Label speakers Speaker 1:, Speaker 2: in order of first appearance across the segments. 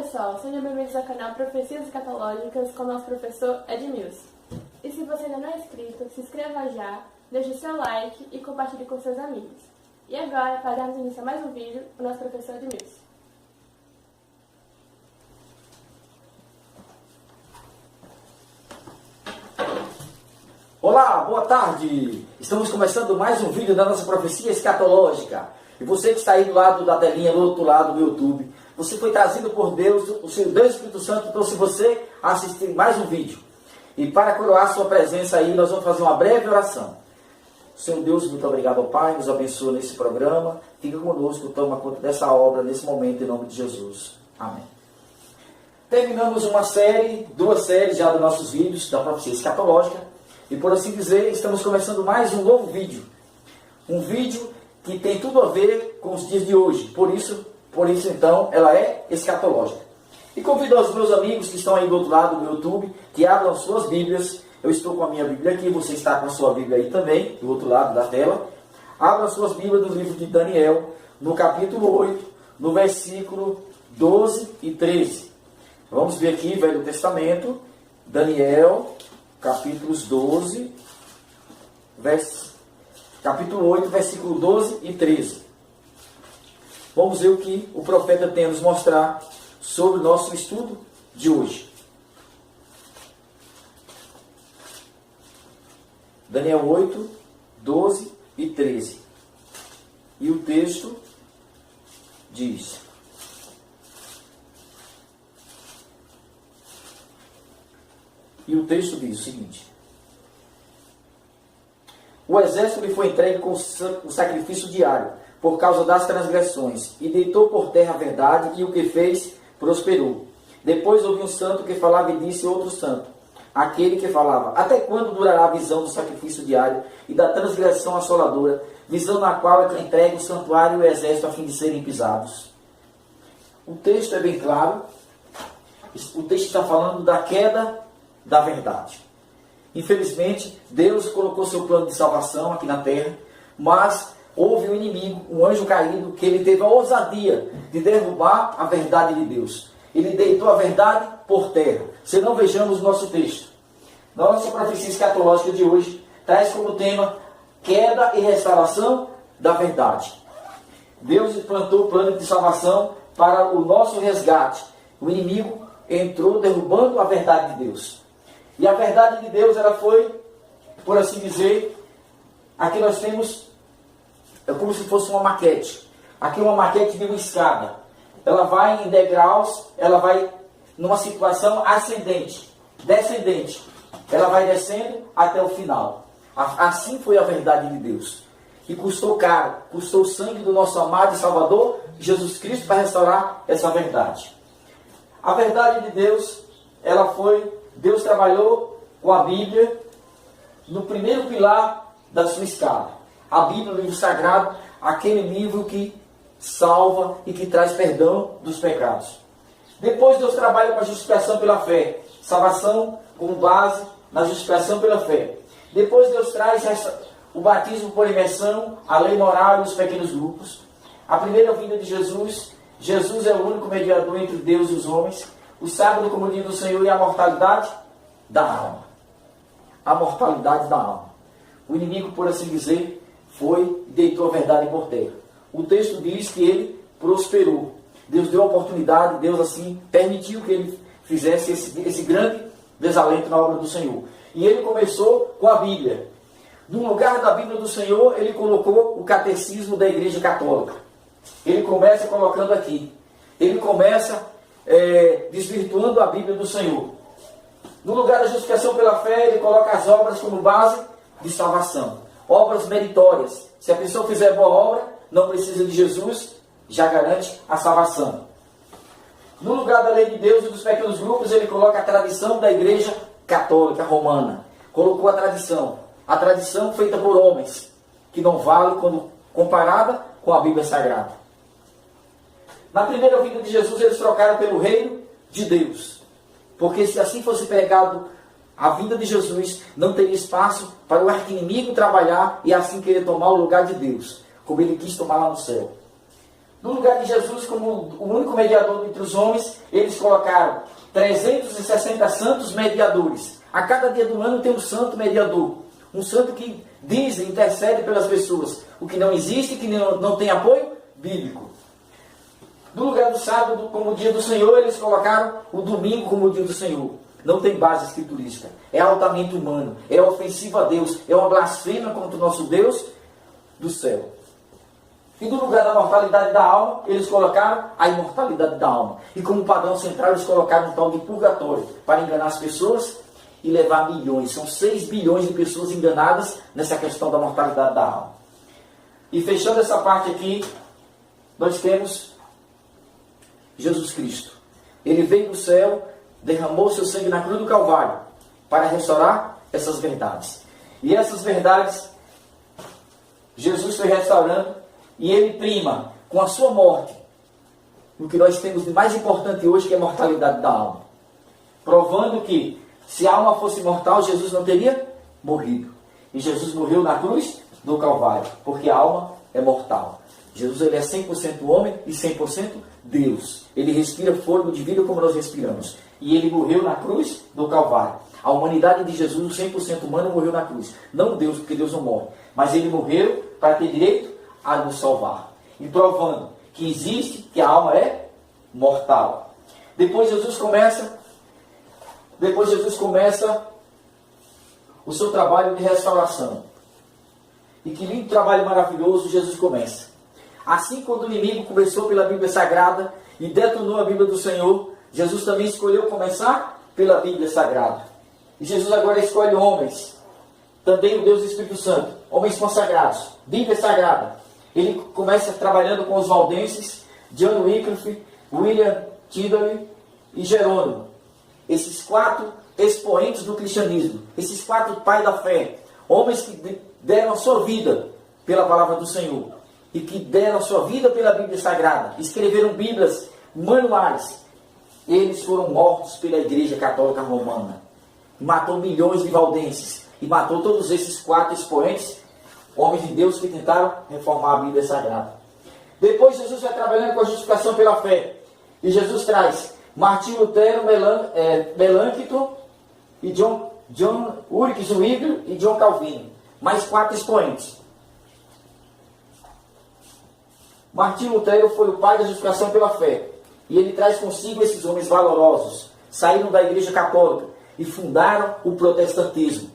Speaker 1: pessoal, sejam bem-vindos ao canal Profecias Escatológicas com o nosso professor Edmilson. E se você ainda não é inscrito, se inscreva já, deixe o seu like e compartilhe com seus amigos. E agora, para darmos início a mais um vídeo, o nosso professor Edmilson.
Speaker 2: Olá, boa tarde! Estamos começando mais um vídeo da nossa profecia escatológica. E você que está aí do lado da telinha, do outro lado do YouTube, você foi trazido por Deus, o seu Deus Espírito Santo trouxe você a assistir mais um vídeo. E para coroar sua presença aí, nós vamos fazer uma breve oração. Senhor Deus, muito obrigado ao Pai, nos abençoa nesse programa. Fica conosco, toma conta dessa obra nesse momento, em nome de Jesus. Amém. Terminamos uma série, 2 séries já dos nossos vídeos da profecia escatológica. E por assim dizer, estamos começando mais um novo vídeo. Um vídeo que tem tudo a ver com os dias de hoje. Por isso então, ela é escatológica. E convido os meus amigos que estão aí do outro lado do YouTube, que abram suas Bíblias. Eu estou com a minha Bíblia aqui, você está com a sua Bíblia aí também, do outro lado da tela. Abram suas Bíblias no livro de Daniel, no capítulo 8, no versículo 12 e 13. Vamos ver aqui, Velho Testamento, Daniel, capítulos 12, capítulo 8, versículo 12 e 13. Vamos ver o que o profeta tem a nos mostrar sobre o nosso estudo de hoje. Daniel 8, 12 e 13. E o texto diz: o seguinte: o exército lhe foi entregue com o sacrifício diário, por causa das transgressões, e deitou por terra a verdade, e o que fez, prosperou. Depois ouvi um santo que falava e disse outro santo, aquele que falava: até quando durará a visão do sacrifício diário e da transgressão assoladora, visão na qual é entregue o santuário e o exército a fim de serem pisados? O texto é bem claro. O texto está falando da queda da verdade. Infelizmente, Deus colocou seu plano de salvação aqui na terra, mas houve um inimigo, um anjo caído, que ele teve a ousadia de derrubar a verdade de Deus. Ele deitou a verdade por terra. Se não, vejamos o nosso texto. Nossa profecia escatológica de hoje traz como tema queda e restauração da verdade. Deus implantou o plano de salvação para o nosso resgate. O inimigo entrou derrubando a verdade de Deus. E a verdade de Deus, ela foi, por assim dizer, aqui nós temos, é como se fosse uma maquete. Aqui uma maquete de uma escada. Ela vai em degraus, ela vai numa situação ascendente, descendente. Ela vai descendo até o final. Assim foi a verdade de Deus. E custou caro, custou o sangue do nosso amado e Salvador, Jesus Cristo, para restaurar essa verdade. A verdade de Deus, ela foi... Deus trabalhou com a Bíblia no primeiro pilar da sua escada. A Bíblia, o livro sagrado, aquele livro que salva e que traz perdão dos pecados. Depois Deus trabalha com a justificação pela fé. Salvação com base na justificação pela fé. Depois Deus traz o batismo por imersão, a lei moral e os pequenos grupos. A primeira vinda de Jesus. Jesus é o único mediador entre Deus e os homens. O sábado como dia do Senhor e a mortalidade da alma. A mortalidade da alma. O inimigo, por assim dizer, foi e deitou a verdade por terra. O texto diz que ele prosperou. Deus deu a oportunidade, Deus assim permitiu que ele fizesse esse grande desalento na obra do Senhor. E ele começou com a Bíblia. No lugar da Bíblia do Senhor, ele colocou o catecismo da Igreja Católica. Ele começa colocando aqui. Ele começa desvirtuando a Bíblia do Senhor. No lugar da justificação pela fé, ele coloca as obras como base de salvação. Obras meritórias. Se a pessoa fizer boa obra, não precisa de Jesus, já garante a salvação. No lugar da lei de Deus e dos pequenos grupos, ele coloca a tradição da Igreja Católica Romana. Colocou a tradição feita por homens, que não vale quando comparada com a Bíblia Sagrada. Na primeira vinda de Jesus, eles trocaram pelo reino de Deus. Porque se assim fosse pregado a vinda de Jesus, não teria espaço para o arqui-inimigo trabalhar e assim querer tomar o lugar de Deus, como ele quis tomar lá no céu. No lugar de Jesus como o único mediador entre os homens, eles colocaram 360 santos mediadores. A cada dia do ano tem um santo mediador. Um santo que diz, intercede pelas pessoas. O que não existe, que não tem apoio bíblico. No lugar do sábado como o dia do Senhor, eles colocaram o domingo como o dia do Senhor. Não tem base escriturística. É altamente humano. É ofensivo a Deus. É uma blasfêmia contra o nosso Deus do céu. E no lugar da mortalidade da alma, eles colocaram a imortalidade da alma. E como padrão central, eles colocaram um tal de purgatório para enganar as pessoas e levar milhões. São 6 bilhões de pessoas enganadas nessa questão da mortalidade da alma. E fechando essa parte aqui, nós temos Jesus Cristo. Ele veio do céu, derramou seu sangue na cruz do Calvário para restaurar essas verdades. E essas verdades, Jesus foi restaurando e ele prima com a sua morte no que nós temos de mais importante hoje, que é a mortalidade da alma. Provando que se a alma fosse mortal, Jesus não teria morrido. E Jesus morreu na cruz do Calvário, porque a alma é mortal. Jesus ele é 100% homem e 100% Deus. Ele respira fôlego de vida como nós respiramos. E ele morreu na cruz do Calvário. A humanidade de Jesus, o 100% humano, morreu na cruz. Não Deus, porque Deus não morre. Mas ele morreu para ter direito a nos salvar. E provando que existe, que a alma é mortal. Depois Jesus começa o seu trabalho de restauração. E que lindo trabalho maravilhoso Jesus começa. Assim, quando o inimigo começou pela Bíblia Sagrada e detonou a Bíblia do Senhor, Jesus também escolheu começar pela Bíblia Sagrada. E Jesus agora escolhe homens, também o Deus do Espírito Santo, homens consagrados, Bíblia Sagrada. Ele começa trabalhando com os valdenses, John Wycliffe, William Tyndale e Jerônimo. Esses 4 expoentes do cristianismo, esses 4 pais da fé, homens que deram a sua vida pela palavra do Senhor e que deram a sua vida pela Bíblia Sagrada, escreveram Bíblias, manuais. Eles foram mortos pela Igreja Católica Romana. Matou milhões de valdenses e matou todos esses 4 expoentes, homens de Deus que tentaram reformar a Bíblia Sagrada. Depois Jesus vai trabalhando com a justificação pela fé. E Jesus traz Martinho Lutero, Melancton e John Ulrich Zwingli e John Calvino. Mais 4 expoentes. Martinho Lutero foi o pai da justificação pela fé. E ele traz consigo esses homens valorosos. Saíram da Igreja Católica e fundaram o protestantismo,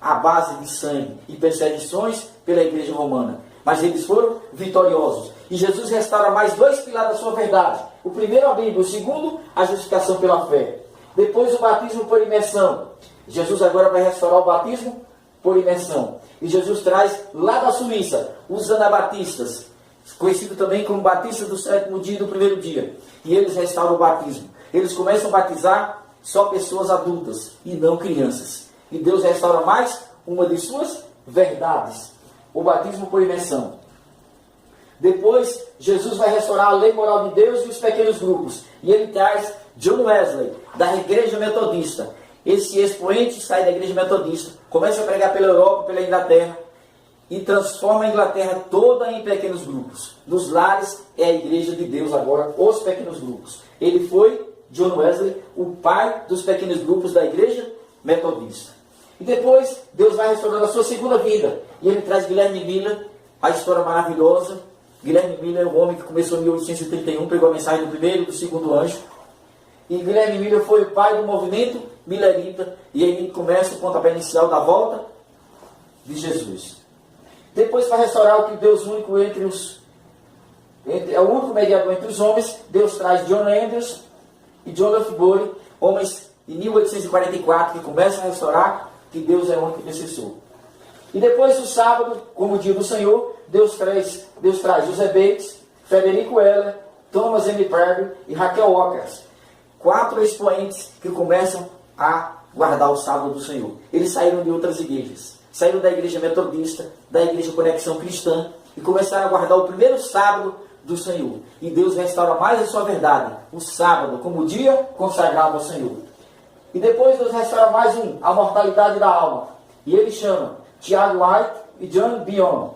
Speaker 2: à base de sangue e perseguições pela Igreja Romana. Mas eles foram vitoriosos. E Jesus restaura mais 2 pilares da sua verdade. O primeiro, a Bíblia. O segundo, a justificação pela fé. Depois, o batismo por imersão. Jesus agora vai restaurar o batismo por imersão. E Jesus traz lá da Suíça os anabatistas, conhecido também como batistas do 7º dia e do 1º dia. E eles restauram o batismo. Eles começam a batizar só pessoas adultas e não crianças. E Deus restaura mais uma de suas verdades: o batismo por imersão. Depois, Jesus vai restaurar a lei moral de Deus e os pequenos grupos. E ele traz John Wesley, da Igreja Metodista. Esse expoente sai da Igreja Metodista, começa a pregar pela Europa, pela Inglaterra, e transforma a Inglaterra toda em pequenos grupos. Nos lares é a Igreja de Deus agora, os pequenos grupos. Ele foi, John Wesley, o pai dos pequenos grupos da Igreja Metodista. E depois, Deus vai restaurando a sua segunda vida. E ele traz Guilherme Miller, a história maravilhosa. Guilherme Miller é um homem que começou em 1831, pegou a mensagem do primeiro e do segundo anjo. E Guilherme Miller foi o pai do movimento millerita. E ele começa o pontapé inicial da volta de Jesus. Depois, para restaurar o que Deus único é o único mediador entre os homens, Deus traz John Andrews e John Lofgore, homens de 1844, que começam a restaurar que Deus é o único intercessor. E depois do sábado, como o dia do Senhor, Deus traz José Bates, Frederico Heller, Thomas M. Parker e Raquel Walkers. 4 expoentes que começam a guardar o sábado do Senhor. Eles saíram de outras igrejas. Saíram da Igreja Metodista, da Igreja Conexão Cristã, e começaram a guardar o primeiro sábado do Senhor. E Deus restaura mais a sua verdade, o sábado, como o dia consagrado ao Senhor. E depois Deus restaura mais a mortalidade da alma. E ele chama Tiago White e John Bion,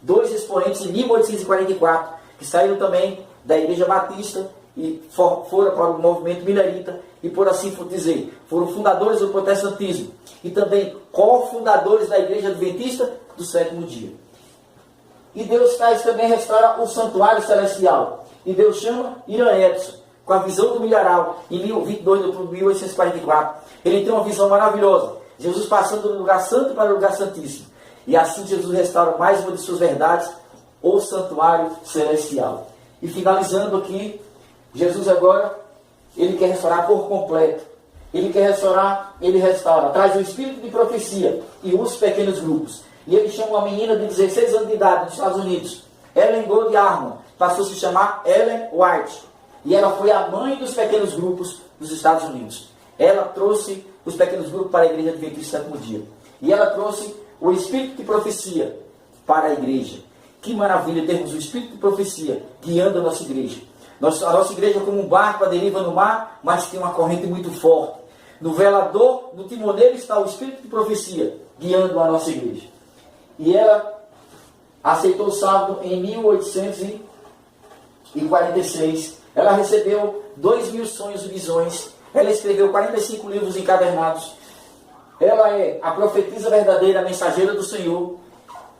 Speaker 2: 2 expoentes em 1844, que saíram também da Igreja Batista e foram para o movimento milerita e, por assim dizer, foram fundadores do protestantismo e também cofundadores da Igreja Adventista do sétimo dia. E Deus traz também restaurar o santuário celestial. E Deus chama Irã Edson, com a visão do milharal, em 22 de outubro de 1844. Ele tem uma visão maravilhosa. Jesus passando do lugar santo para o lugar santíssimo. E assim Jesus restaura mais uma de suas verdades, o santuário celestial. E finalizando aqui, Jesus agora, ele quer restaurar por completo. Ele quer restaurar, ele restaura, traz o espírito de profecia e os pequenos grupos. E ele chama uma menina de 16 anos de idade, nos Estados Unidos, Ellen Gold Harmon, passou a se chamar Ellen White. E ela foi a mãe dos pequenos grupos dos Estados Unidos. Ela trouxe os pequenos grupos para a Igreja Adventista do sétimo dia. E ela trouxe o espírito de profecia para a igreja. Que maravilha termos o espírito de profecia guiando a nossa igreja. A nossa igreja é como um barco à deriva no mar, mas tem uma corrente muito forte. No velador, no timoneiro está o espírito de profecia guiando a nossa igreja. E ela aceitou o sábado em 1846. Ela recebeu 2.000 sonhos e visões. Ela escreveu 45 livros encadernados. Ela é a profetisa verdadeira, a mensageira do Senhor.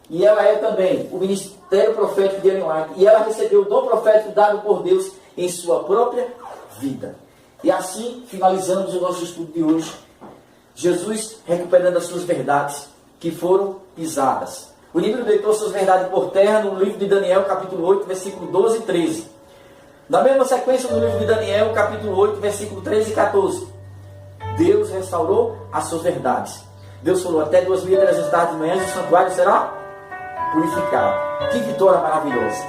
Speaker 2: E ela é também o ministério profético de Ellen White. E ela recebeu o dom profético dado por Deus em sua própria vida. E assim finalizamos o nosso estudo de hoje. Jesus recuperando as suas verdades que foram pisadas. O livro deitou suas verdades por terra no livro de Daniel, capítulo 8, versículo 12 e 13. Na mesma sequência no livro de Daniel, capítulo 8, versículo 13 e 14. Deus restaurou as suas verdades. Deus falou, até 2.300 tardes de manhã o santuário será purificado. Que vitória maravilhosa.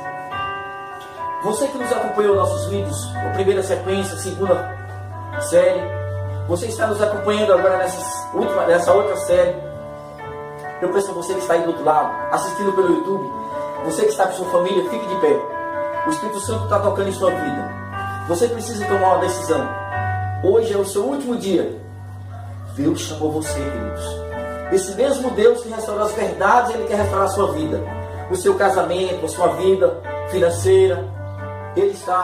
Speaker 2: Você que nos acompanhou nossos vídeos, a primeira sequência, a segunda série, você está nos acompanhando agora nessa outra série. Eu peço a você que está aí do outro lado, assistindo pelo YouTube, você que está com sua família, fique de pé. O Espírito Santo está tocando em sua vida. Você precisa tomar uma decisão. Hoje é o seu último dia. Deus chamou você, queridos. Esse mesmo Deus que restaurou as verdades, Ele quer restaurar a sua vida. O seu casamento, a sua vida financeira. Ele está